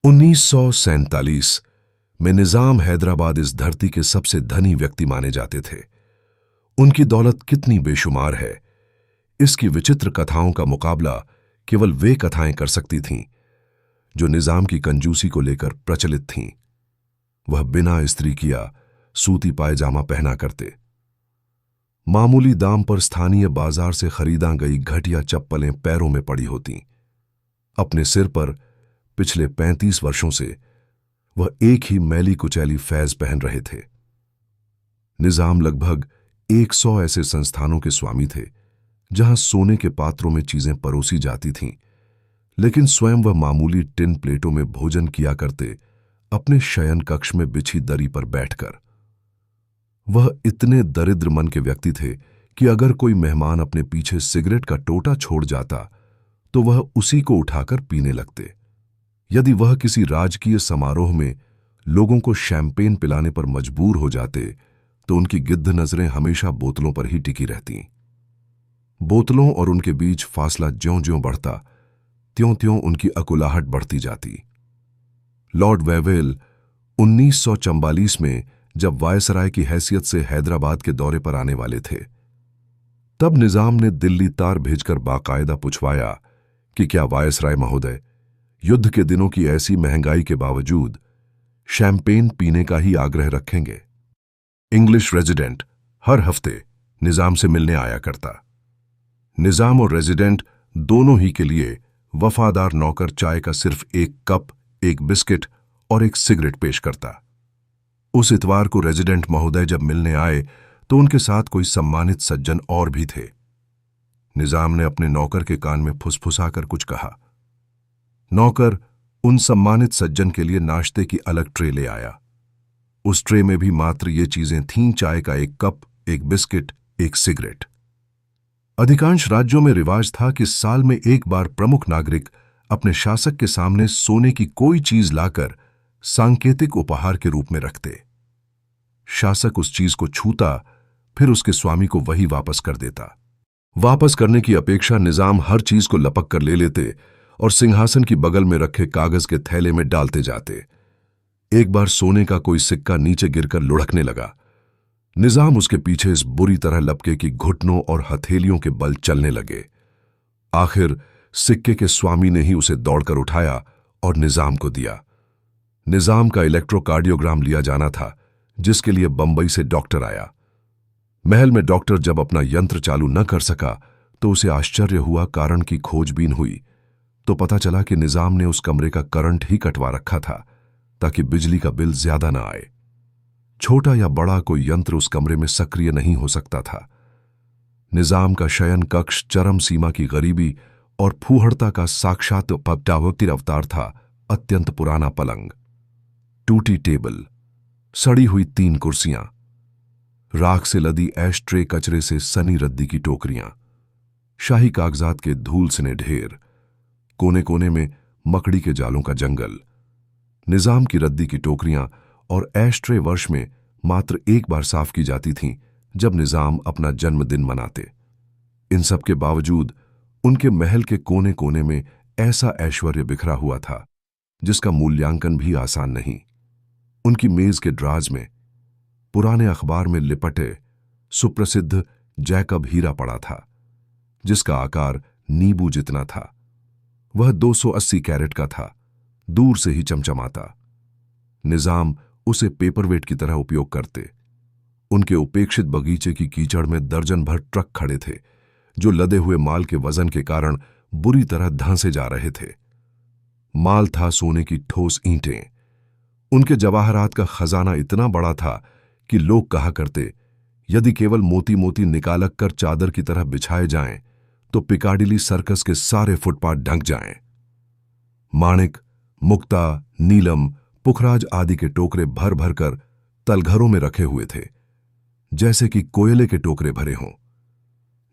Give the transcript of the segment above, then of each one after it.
1947 में निजाम हैदराबाद इस धरती के सबसे धनी व्यक्ति माने जाते थे। उनकी दौलत कितनी बेशुमार है, इसकी विचित्र कथाओं का मुकाबला केवल वे कथाएं कर सकती थीं जो निजाम की कंजूसी को लेकर प्रचलित थीं। वह बिना इस्त्री किया सूती पायजामा पहना करते, मामूली दाम पर स्थानीय बाजार से खरीदा गई घटिया चप्पलें पैरों में पड़ी होतीं। अपने सिर पर पिछले 35 वर्षों से वह एक ही मैली कुचैली फैज पहन रहे थे। निजाम लगभग 100 ऐसे संस्थानों के स्वामी थे जहां सोने के पात्रों में चीजें परोसी जाती थीं, लेकिन स्वयं वह मामूली टिन प्लेटों में भोजन किया करते, अपने शयन कक्ष में बिछी दरी पर बैठकर। वह इतने दरिद्र मन के व्यक्ति थे कि अगर कोई मेहमान अपने पीछे सिगरेट का टोटा छोड़ जाता तो वह उसी को उठाकर पीने लगते। यदि वह किसी राजकीय समारोह में लोगों को शैंपेन पिलाने पर मजबूर हो जाते तो उनकी गिद्ध नजरें हमेशा बोतलों पर ही टिकी रहतीं। बोतलों और उनके बीच फासला ज्यों-ज्यों बढ़ता, त्यों-त्यों उनकी अकुलाहट बढ़ती जाती। लॉर्ड वेवेल 1944 में जब वायसराय की हैसियत से हैदराबाद के दौरे पर आने वाले थे, तब निजाम ने दिल्ली तार भेजकर बाकायदा पूछवाया कि क्या वायसराय महोदय युद्ध के दिनों की ऐसी महंगाई के बावजूद शैंपेन पीने का ही आग्रह रखेंगे। इंग्लिश रेजिडेंट हर हफ्ते निजाम से मिलने आया करता। निजाम और रेजिडेंट दोनों ही के लिए वफादार नौकर चाय का सिर्फ एक कप, एक बिस्किट और एक सिगरेट पेश करता। उस इतवार को रेजिडेंट महोदय जब मिलने आए तो उनके साथ कोई सम्मानित सज्जन और भी थे। निजाम ने अपने नौकर के कान में फुसफुसाकर कुछ कहा। नौकर उन सम्मानित सज्जन के लिए नाश्ते की अलग ट्रे ले आया। उस ट्रे में भी मात्र ये चीजें थीं, चाय का एक कप, एक बिस्किट, एक सिगरेट। अधिकांश राज्यों में रिवाज था कि साल में एक बार प्रमुख नागरिक अपने शासक के सामने सोने की कोई चीज लाकर सांकेतिक उपहार के रूप में रखते। शासक उस चीज को छूता, फिर उसके स्वामी को वही वापस कर देता। वापस करने की अपेक्षा निजाम हर चीज को लपक कर ले लेते और सिंहासन की बगल में रखे कागज के थैले में डालते जाते। एक बार सोने का कोई सिक्का नीचे गिरकर लुढ़कने लगा। निजाम उसके पीछे इस बुरी तरह लपके कि घुटनों और हथेलियों के बल चलने लगे। आखिर सिक्के के स्वामी ने ही उसे दौड़कर उठाया और निजाम को दिया। निजाम का इलेक्ट्रोकार्डियोग्राम लिया जाना था, जिसके लिए बंबई से डॉक्टर आया। महल में डॉक्टर जब अपना यंत्र चालू न कर सका तो उसे आश्चर्य हुआ। कारण की खोजबीन हुई तो पता चला कि निजाम ने उस कमरे का करंट ही कटवा रखा था ताकि बिजली का बिल ज्यादा न आए। छोटा या बड़ा कोई यंत्र उस कमरे में सक्रिय नहीं हो सकता था। निजाम का शयन कक्ष चरम सीमा की गरीबी और फूहड़ता का साक्षात पट्टावती अवतार था। अत्यंत पुराना पलंग, टूटी टेबल, सड़ी हुई 3 कुर्सियां, राख से लदी ऐश ट्रे, कचरे से सनी रद्दी की टोकरियां, शाही कागजात के धूल सने ढेर, कोने कोने में मकड़ी के जालों का जंगल। निजाम की रद्दी की टोकरियां और ऐश ट्रे वर्ष में मात्र एक बार साफ की जाती थीं, जब निजाम अपना जन्मदिन मनाते। इन सब के बावजूद उनके महल के कोने कोने में ऐसा ऐश्वर्य बिखरा हुआ था जिसका मूल्यांकन भी आसान नहीं। उनकी मेज के ड्राज में पुराने अखबार में लिपटे सुप्रसिद्ध जैकब हीरा पड़ा था, जिसका आकार नींबू जितना था। वह 280 कैरेट का था, दूर से ही चमचमाता। निजाम उसे पेपरवेट की तरह उपयोग करते। उनके उपेक्षित बगीचे की कीचड़ में दर्जन भर ट्रक खड़े थे जो लदे हुए माल के वजन के कारण बुरी तरह धंसे जा रहे थे। माल था सोने की ठोस ईंटें। उनके जवाहरात का खजाना इतना बड़ा था कि लोग कहा करते, यदि केवल मोती मोती निकालक कर चादर की तरह बिछाए जाएं तो पिकाडिली सर्कस के सारे फुटपाथ ढंक जाएं। माणिक, मुक्ता, नीलम, पुखराज आदि के टोकरे भर भर कर तलघरों में रखे हुए थे, जैसे कि कोयले के टोकरे भरे हों।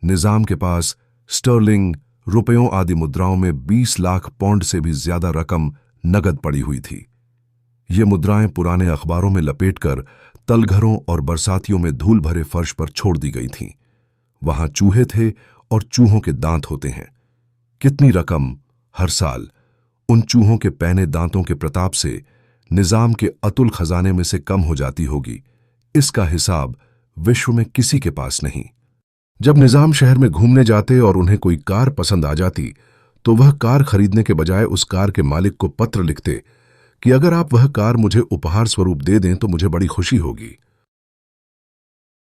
निजाम के पास स्टर्लिंग, रुपयों आदि मुद्राओं में 20 लाख पौंड से भी ज्यादा रकम नगद पड़ी हुई थी। ये मुद्राएं पुराने अखबारों में लपेटकर तलघरों और बरसातियों में धूल भरे फर्श पर छोड़ दी गई थीं। वहां चूहे थे और चूहों के दांत होते हैं। कितनी रकम हर साल उन चूहों के पैने दांतों के प्रताप से निजाम के अतुल खजाने में से कम हो जाती होगी, इसका हिसाब विश्व में किसी के पास नहीं। जब निजाम शहर में घूमने जाते और उन्हें कोई कार पसंद आ जाती तो वह कार खरीदने के बजाय उस कार के मालिक को पत्र लिखते कि अगर आप वह कार मुझे उपहार स्वरूप दे दें तो मुझे बड़ी खुशी होगी।